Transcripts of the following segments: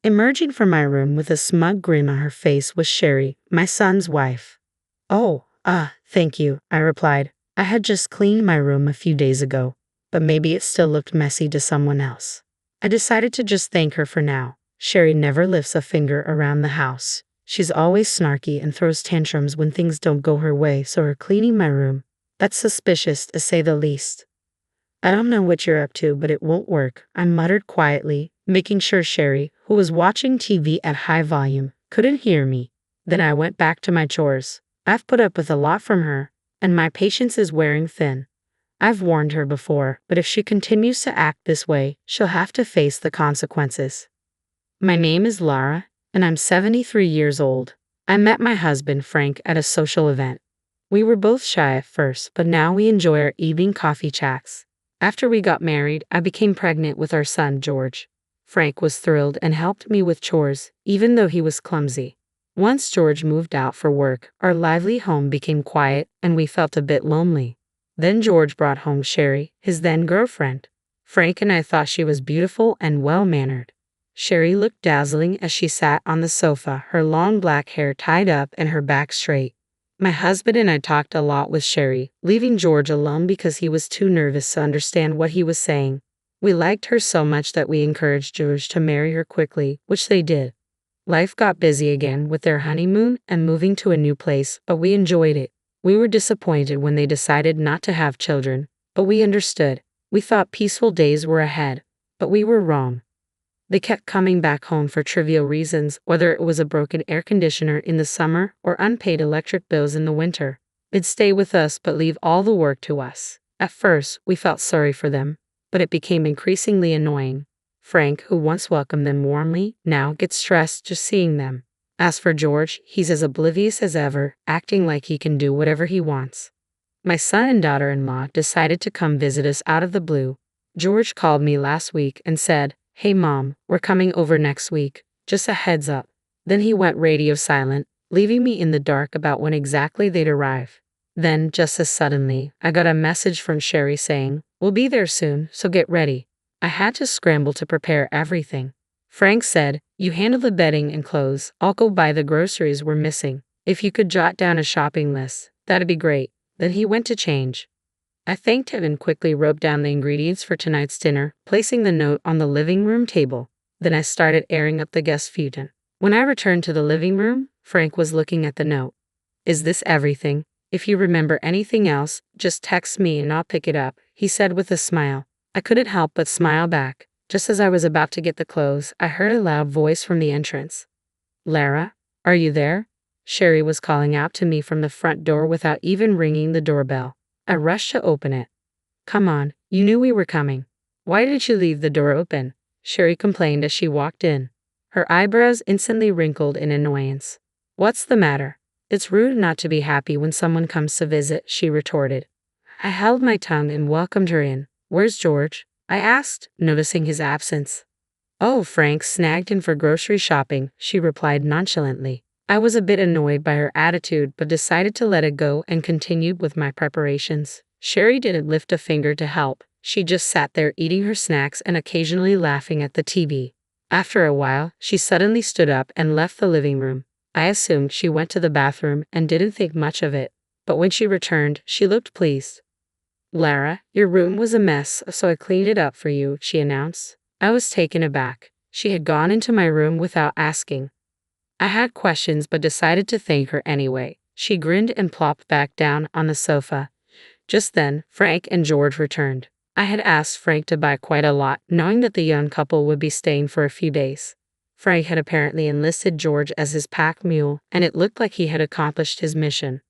Emerging from my room with a smug grin on her face was Sherry, my son's wife. Oh, thank you, I replied. I had just cleaned my room a few days ago, but maybe it still looked messy to someone else. I decided to just thank her for now. Sherry never lifts a finger around the house. She's always snarky and throws tantrums when things don't go her way, so her cleaning my room, that's suspicious to say the least. I don't know what you're up to, but it won't work, I muttered quietly, making sure Sherry, who was watching TV at high volume, couldn't hear me. Then I went back to my chores. I've put up with a lot from her, and my patience is wearing thin. I've warned her before, but if she continues to act this way, she'll have to face the consequences. My name is Lara, and I'm 73 years old. I met my husband, Frank, at a social event. We were both shy at first, but now we enjoy our evening coffee chats. After we got married, I became pregnant with our son, George. Frank was thrilled and helped me with chores, even though he was clumsy. Once George moved out for work, our lively home became quiet and we felt a bit lonely. Then George brought home Sherry, his then girlfriend. Frank and I thought she was beautiful and well-mannered. Sherry looked dazzling as she sat on the sofa, her long black hair tied up and her back straight. My husband and I talked a lot with Sherry, leaving George alone because he was too nervous to understand what he was saying. We liked her so much that we encouraged George to marry her quickly, which they did. Life got busy again with their honeymoon and moving to a new place, but we enjoyed it. We were disappointed when they decided not to have children, but we understood. We thought peaceful days were ahead, but we were wrong. They kept coming back home for trivial reasons, whether it was a broken air conditioner in the summer or unpaid electric bills in the winter. They'd stay with us but leave all the work to us. At first, we felt sorry for them, but it became increasingly annoying. Frank, who once welcomed them warmly, now gets stressed just seeing them. As for George, he's as oblivious as ever, acting like he can do whatever he wants. My son and daughter-in-law decided to come visit us out of the blue. George called me last week and said, "Hey Mom, we're coming over next week, just a heads up." Then he went radio silent, leaving me in the dark about when exactly they'd arrive. Then, just as suddenly, I got a message from Sherry saying, "We'll be there soon, so get ready." I had to scramble to prepare everything. Frank said, "You handle the bedding and clothes, I'll go buy the groceries we're missing. If you could jot down a shopping list, that'd be great." Then he went to change. I thanked him and quickly wrote down the ingredients for tonight's dinner, placing the note on the living room table. Then I started airing up the guest futon. When I returned to the living room, Frank was looking at the note. "Is this everything? If you remember anything else, just text me and I'll pick it up," he said with a smile. I couldn't help but smile back. Just as I was about to get the clothes, I heard a loud voice from the entrance. "Lara, are you there?" Sherry was calling out to me from the front door without even ringing the doorbell. I rushed to open it. "Come on, you knew we were coming. Why did you leave the door open?" Sherry complained as she walked in. Her eyebrows instantly wrinkled in annoyance. "What's the matter? It's rude not to be happy when someone comes to visit," she retorted. I held my tongue and welcomed her in. "Where's George?" I asked, noticing his absence. "Oh, Frank snagged in for grocery shopping," she replied nonchalantly. I was a bit annoyed by her attitude but decided to let it go and continued with my preparations. Sherry didn't lift a finger to help. She just sat there eating her snacks and occasionally laughing at the TV. After a while, she suddenly stood up and left the living room. I assumed she went to the bathroom and didn't think much of it, but when she returned, she looked pleased. "Lara, your room was a mess, so I cleaned it up for you," she announced. I was taken aback. She had gone into my room without asking. I had questions but decided to thank her anyway. She grinned and plopped back down on the sofa. Just then, Frank and George returned. I had asked Frank to buy quite a lot, knowing that the young couple would be staying for a few days. Frank had apparently enlisted George as his pack mule, and it looked like he had accomplished his mission.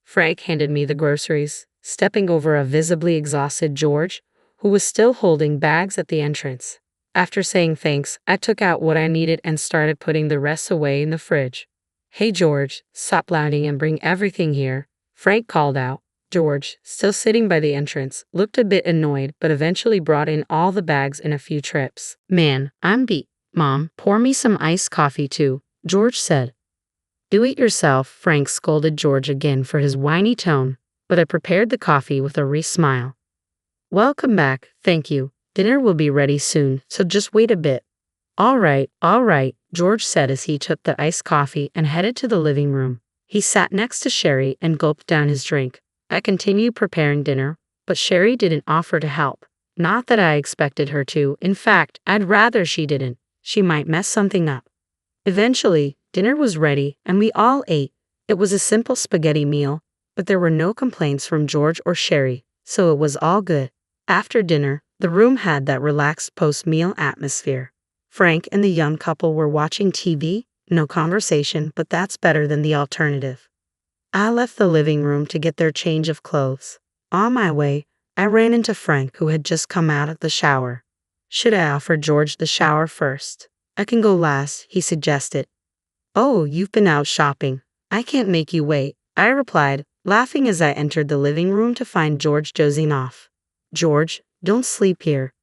Frank handed me the groceries, stepping over a visibly exhausted George, who was still holding bags at the entrance. After saying thanks, I took out what I needed and started putting the rest away in the fridge. "Hey George, stop lounging and bring everything here," Frank called out. George, still sitting by the entrance, looked a bit annoyed but eventually brought in all the bags in a few trips. "Man, I'm beat. Mom, pour me some iced coffee too," George said. "Do it yourself," Frank scolded George again for his whiny tone, but I prepared the coffee with a smile. "Welcome back, thank you. Dinner will be ready soon, so just wait a bit." All right, George said as he took the iced coffee and headed to the living room. He sat next to Sherry and gulped down his drink. I continued preparing dinner, but Sherry didn't offer to help. Not that I expected her to. In fact, I'd rather she didn't. She might mess something up. Eventually, dinner was ready and we all ate. It was a simple spaghetti meal, but there were no complaints from George or Sherry, so it was all good. After dinner, the room had that relaxed post-meal atmosphere. Frank and the young couple were watching TV, no conversation, but that's better than the alternative. I left the living room to get their change of clothes. On my way, I ran into Frank, who had just come out of the shower. Should I offer George the shower first? I can go last, he suggested. Oh, you've been out shopping. I can't make you wait, I replied, laughing as I entered the living room to find George dozing off. George, don't sleep here.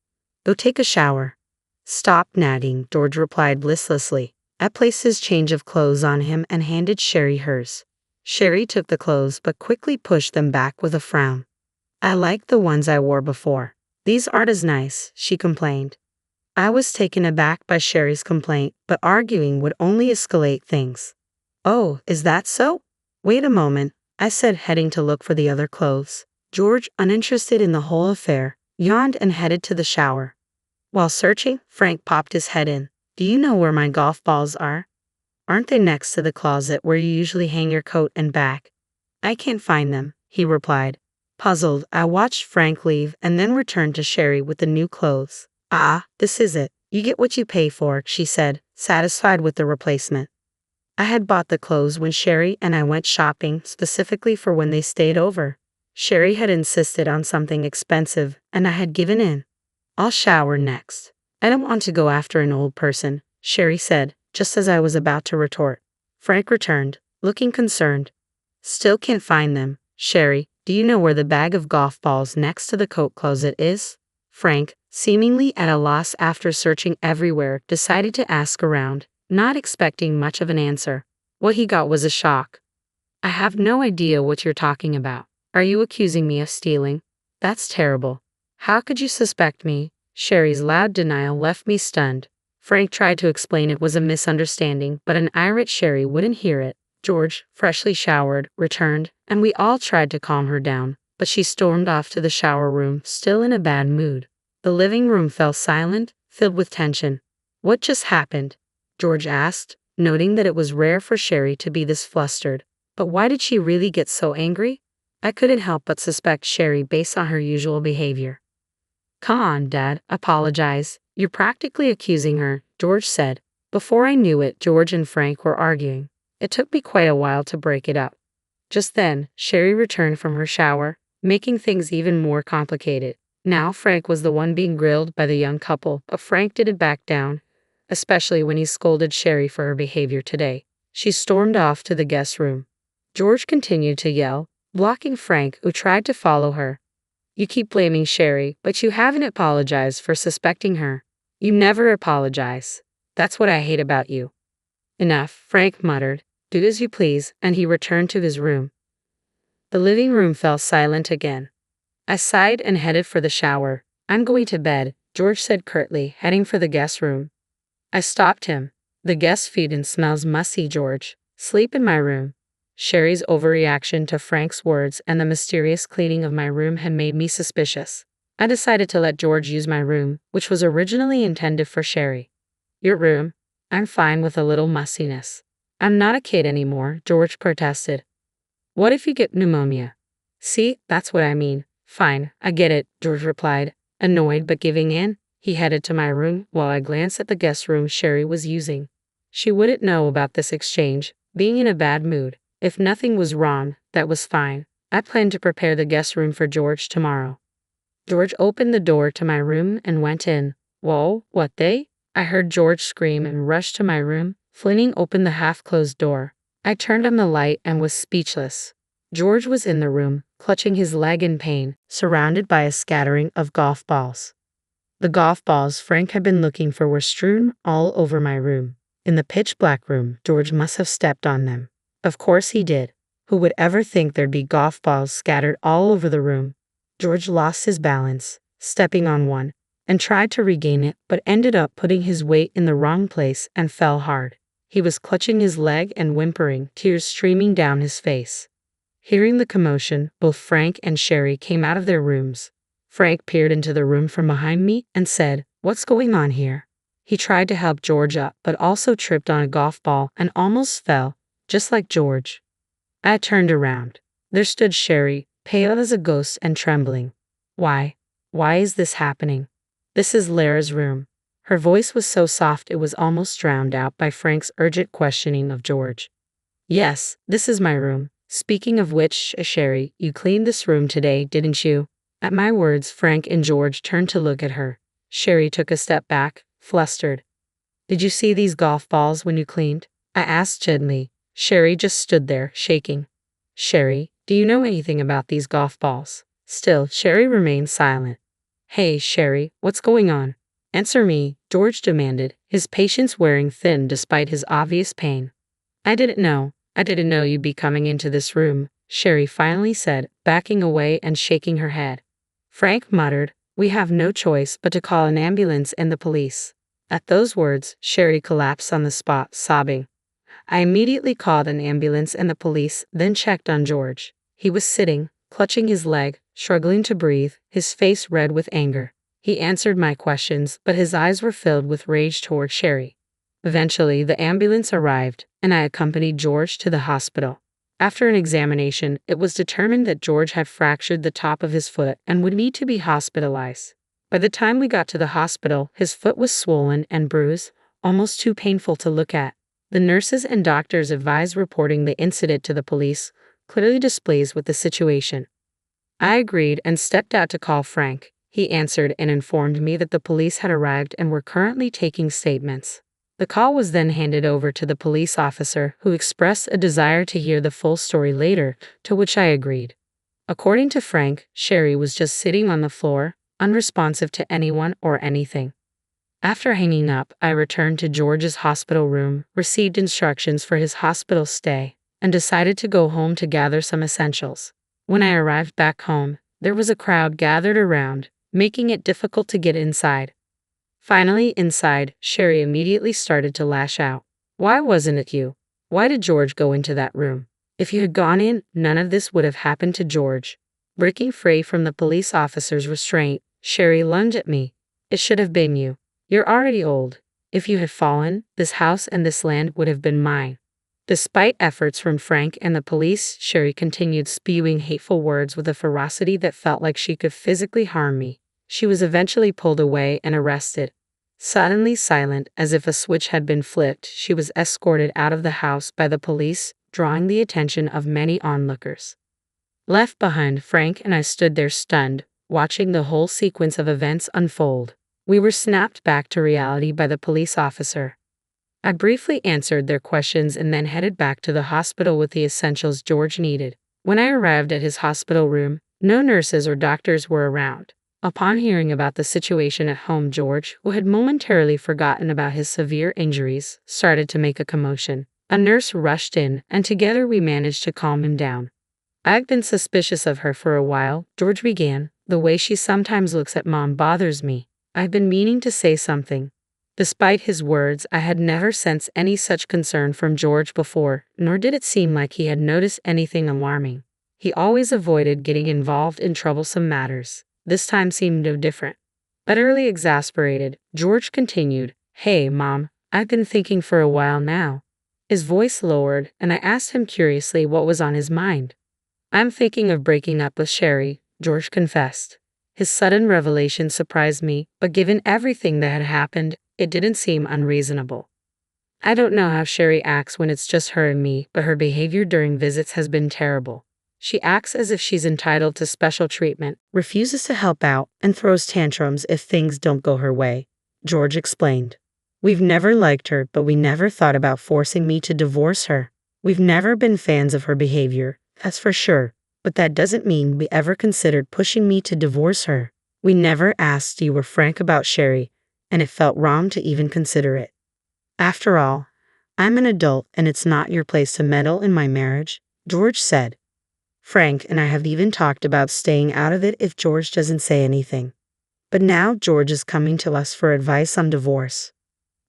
Go take a shower. Stop nagging, George replied listlessly. I placed his change of clothes on him and handed Sherry hers. Sherry took the clothes but quickly pushed them back with a frown. I like the ones I wore before. These aren't as nice, she complained. I was taken aback by Sherry's complaint, but arguing would only escalate things. Oh, is that so? Wait a moment, I said, heading to look for the other clothes. George, uninterested in the whole affair, yawned and headed to the shower. While searching, Frank popped his head in. Do you know where my golf balls are? Aren't they next to the closet where you usually hang your coat and bag? I can't find them, he replied. Puzzled, I watched Frank leave and then returned to Sherry with the new clothes. Ah, this is it. You get what you pay for, she said, satisfied with the replacement. I had bought the clothes when Sherry and I went shopping specifically for when they stayed over. Sherry had insisted on something expensive, and I had given in. I'll shower next. I don't want to go after an old person, Sherry said, just as I was about to retort. Frank returned, looking concerned. Still can't find them. Sherry, do you know where the bag of golf balls next to the coat closet is? Frank, seemingly at a loss after searching everywhere, decided to ask around, not expecting much of an answer. What he got was a shock. I have no idea what you're talking about. Are you accusing me of stealing? That's terrible. How could you suspect me? Sherry's loud denial left me stunned. Frank tried to explain it was a misunderstanding, but an irate Sherry wouldn't hear it. George, freshly showered, returned, and we all tried to calm her down, but she stormed off to the shower room, still in a bad mood. The living room fell silent, filled with tension. What just happened? George asked, noting that it was rare for Sherry to be this flustered. But why did she really get so angry? I couldn't help but suspect Sherry based on her usual behavior. Come on, Dad, apologize. You're practically accusing her, George said. Before I knew it, George and Frank were arguing. It took me quite a while to break it up. Just then, Sherry returned from her shower, making things even more complicated. Now Frank was the one being grilled by the young couple, but Frank didn't back down, especially when he scolded Sherry for her behavior today. She stormed off to the guest room. George continued to yell, blocking Frank, who tried to follow her. You keep blaming Sherry, but you haven't apologized for suspecting her. You never apologize. That's what I hate about you. Enough, Frank muttered. Do as you please, and he returned to his room. The living room fell silent again. I sighed and headed for the shower. I'm going to bed, George said curtly, heading for the guest room. I stopped him. The guest feed-in smells musty, George. Sleep in my room. Sherry's overreaction to Frank's words and the mysterious cleaning of my room had made me suspicious. I decided to let George use my room, which was originally intended for Sherry. Your room? I'm fine with a little mustiness. I'm not a kid anymore, George protested. What if you get pneumonia? See, that's what I mean. Fine, I get it, George replied. Annoyed but giving in, he headed to my room while I glanced at the guest room Sherry was using. She wouldn't know about this exchange, being in a bad mood. If nothing was wrong, that was fine. I planned to prepare the guest room for George tomorrow. George opened the door to my room and went in. Whoa, what they? I heard George scream and rushed to my room, flinging open the half-closed door. I turned on the light and was speechless. George was in the room, clutching his leg in pain, surrounded by a scattering of golf balls. The golf balls Frank had been looking for were strewn all over my room. In the pitch-black room, George must have stepped on them. Of course he did. Who would ever think there'd be golf balls scattered all over the room? George lost his balance, stepping on one, and tried to regain it, but ended up putting his weight in the wrong place and fell hard. He was clutching his leg and whimpering, tears streaming down his face. Hearing the commotion, both Frank and Sherry came out of their rooms. Frank peered into the room from behind me and said, "What's going on here?" He tried to help George up, but also tripped on a golf ball and almost fell, just like George. I turned around. There stood Sherry, pale as a ghost and trembling. Why is this happening? This is Lara's room." Her voice was so soft it was almost drowned out by Frank's urgent questioning of George. "Yes, this is my room. Speaking of which, Sherry, you cleaned this room today, didn't you?" At my words, Frank and George turned to look at her. Sherry took a step back, flustered. "Did you see these golf balls when you cleaned?" I asked gently. Sherry just stood there, shaking. "Sherry, do you know anything about these golf balls?" Still, Sherry remained silent. "Hey, Sherry, what's going on? Answer me," George demanded, his patience wearing thin despite his obvious pain. I didn't know you'd be coming into this room," Sherry finally said, backing away and shaking her head. Frank muttered, "We have no choice but to call an ambulance and the police." At those words, Sherry collapsed on the spot, sobbing. I immediately called an ambulance and the police, then checked on George. He was sitting, clutching his leg, struggling to breathe, his face red with anger. He answered my questions, but his eyes were filled with rage toward Sherry. Eventually, the ambulance arrived, and I accompanied George to the hospital. After an examination, it was determined that George had fractured the top of his foot and would need to be hospitalized. By the time we got to the hospital, his foot was swollen and bruised, almost too painful to look at. The nurses and doctors advised reporting the incident to the police, clearly displeased with the situation. I agreed and stepped out to call Frank. He answered and informed me that the police had arrived and were currently taking statements. The call was then handed over to the police officer, who expressed a desire to hear the full story later, to which I agreed. According to Frank, Sherry was just sitting on the floor, unresponsive to anyone or anything. After hanging up, I returned to George's hospital room, received instructions for his hospital stay, and decided to go home to gather some essentials. When I arrived back home, there was a crowd gathered around, making it difficult to get inside. Finally, inside, Sherry immediately started to lash out. "Why wasn't it you? Why did George go into that room? If you had gone in, none of this would have happened to George." Breaking free from the police officer's restraint, Sherry lunged at me. "It should have been you. You're already old. If you had fallen, this house and this land would have been mine." Despite efforts from Frank and the police, Sherry continued spewing hateful words with a ferocity that felt like she could physically harm me. She was eventually pulled away and arrested. Suddenly silent, as if a switch had been flipped, she was escorted out of the house by the police, drawing the attention of many onlookers. Left behind, Frank and I stood there stunned, watching the whole sequence of events unfold. We were snapped back to reality by the police officer. I briefly answered their questions and then headed back to the hospital with the essentials George needed. When I arrived at his hospital room, no nurses or doctors were around. Upon hearing about the situation at home, George, who had momentarily forgotten about his severe injuries, started to make a commotion. A nurse rushed in, and together we managed to calm him down. "I've been suspicious of her for a while," George began. "The way she sometimes looks at Mom bothers me. I've been meaning to say something." Despite his words, I had never sensed any such concern from George before, nor did it seem like he had noticed anything alarming. He always avoided getting involved in troublesome matters. This time seemed no different. Utterly exasperated, George continued, "Hey, Mom, I've been thinking for a while now." His voice lowered, and I asked him curiously what was on his mind. "I'm thinking of breaking up with Sherry," George confessed. His sudden revelation surprised me, but given everything that had happened, it didn't seem unreasonable. "I don't know how Sherry acts when it's just her and me, but her behavior during visits has been terrible. She acts as if she's entitled to special treatment, refuses to help out, and throws tantrums if things don't go her way," George explained. "We've never liked her, but we never thought about forcing me to divorce her. We've never been fans of her behavior, that's for sure, but that doesn't mean we ever considered pushing me to divorce her. We never asked you were frank about Sherry, and it felt wrong to even consider it. After all, I'm an adult and it's not your place to meddle in my marriage," George said. "Frank and I have even talked about staying out of it if George doesn't say anything. But now George is coming to us for advice on divorce.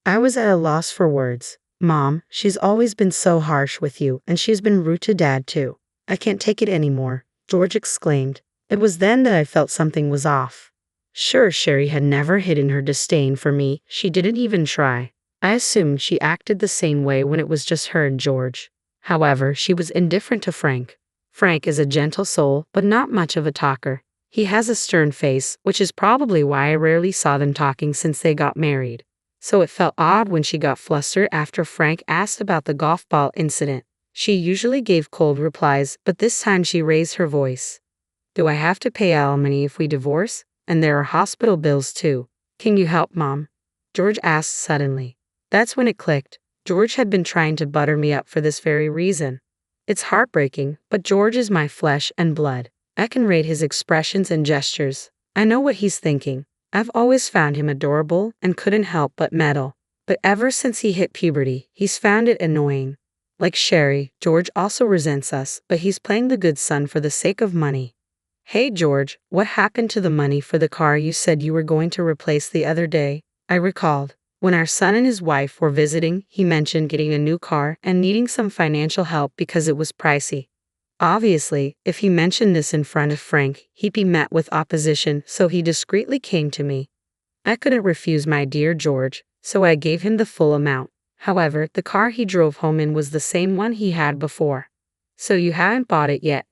I was at a loss for words. Mom, she's always been so harsh with you, and she's been rude to Dad too. I can't take it anymore, George exclaimed. It was then that I felt something was off. Sure, Sherry had never hidden her disdain for me, she didn't even try. I assumed she acted the same way when it was just her and George. However, she was indifferent to Frank. Frank is a gentle soul, but not much of a talker. He has a stern face, which is probably why I rarely saw them talking since they got married. So it felt odd when she got flustered after Frank asked about the golf ball incident. She usually gave cold replies, but this time she raised her voice. Do I have to pay alimony if we divorce? And there are hospital bills too. Can you help, Mom? George asked suddenly. That's when it clicked. George had been trying to butter me up for this very reason. It's heartbreaking, but George is my flesh and blood. I can read his expressions and gestures. I know what he's thinking. I've always found him adorable and couldn't help but meddle. But ever since he hit puberty, he's found it annoying. Like Sherry, George also resents us, but he's playing the good son for the sake of money. Hey George, what happened to the money for the car you said you were going to replace the other day? I recalled. When our son and his wife were visiting, he mentioned getting a new car and needing some financial help because it was pricey. Obviously, if he mentioned this in front of Frank, he'd be met with opposition, so he discreetly came to me. I couldn't refuse my dear George, so I gave him the full amount. However, the car he drove home in was the same one he had before. So you haven't bought it yet?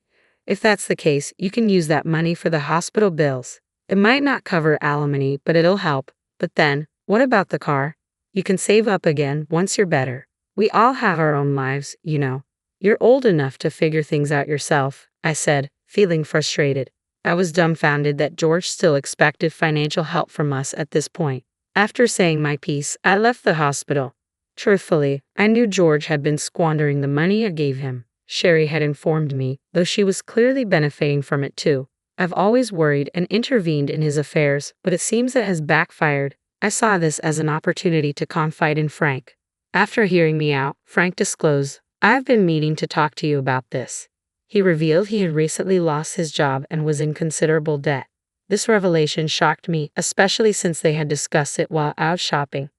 If that's the case, you can use that money for the hospital bills. It might not cover alimony, but it'll help. But then, what about the car? You can save up again once you're better. We all have our own lives, you know. You're old enough to figure things out yourself, I said, feeling frustrated. I was dumbfounded that George still expected financial help from us at this point. After saying my piece, I left the hospital. Truthfully, I knew George had been squandering the money I gave him. Sherry had informed me, though she was clearly benefiting from it too. I've always worried and intervened in his affairs, but it seems it has backfired. I saw this as an opportunity to confide in Frank. After hearing me out, Frank disclosed, I've been meaning to talk to you about this. He revealed he had recently lost his job and was in considerable debt. This revelation shocked me, especially since they had discussed it while out shopping.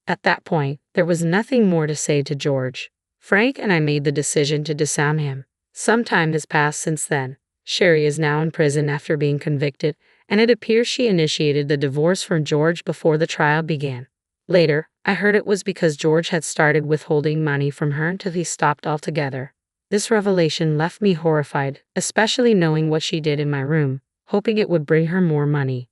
At that point, there was nothing more to say to George. Frank and I made the decision to disown him. Some time has passed since then. Sherry is now in prison after being convicted, and it appears she initiated the divorce from George before the trial began. Later, I heard it was because George had started withholding money from her until he stopped altogether. This revelation left me horrified, especially knowing what she did in my room, hoping it would bring her more money.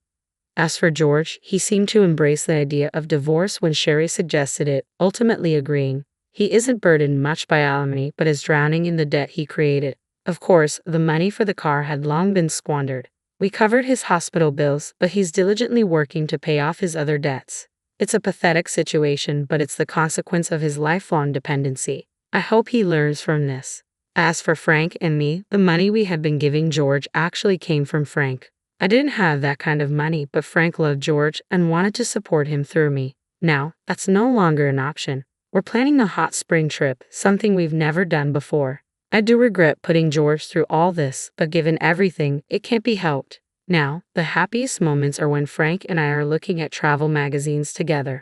As for George, he seemed to embrace the idea of divorce when Sherry suggested it, ultimately agreeing. He isn't burdened much by alimony but is drowning in the debt he created. Of course, the money for the car had long been squandered. We covered his hospital bills, but he's diligently working to pay off his other debts. It's a pathetic situation, but it's the consequence of his lifelong dependency. I hope he learns from this. As for Frank and me, the money we had been giving George actually came from Frank. I didn't have that kind of money, but Frank loved George and wanted to support him through me. Now, that's no longer an option. We're planning a hot spring trip, something we've never done before. I do regret putting George through all this, but given everything, it can't be helped. Now, the happiest moments are when Frank and I are looking at travel magazines together.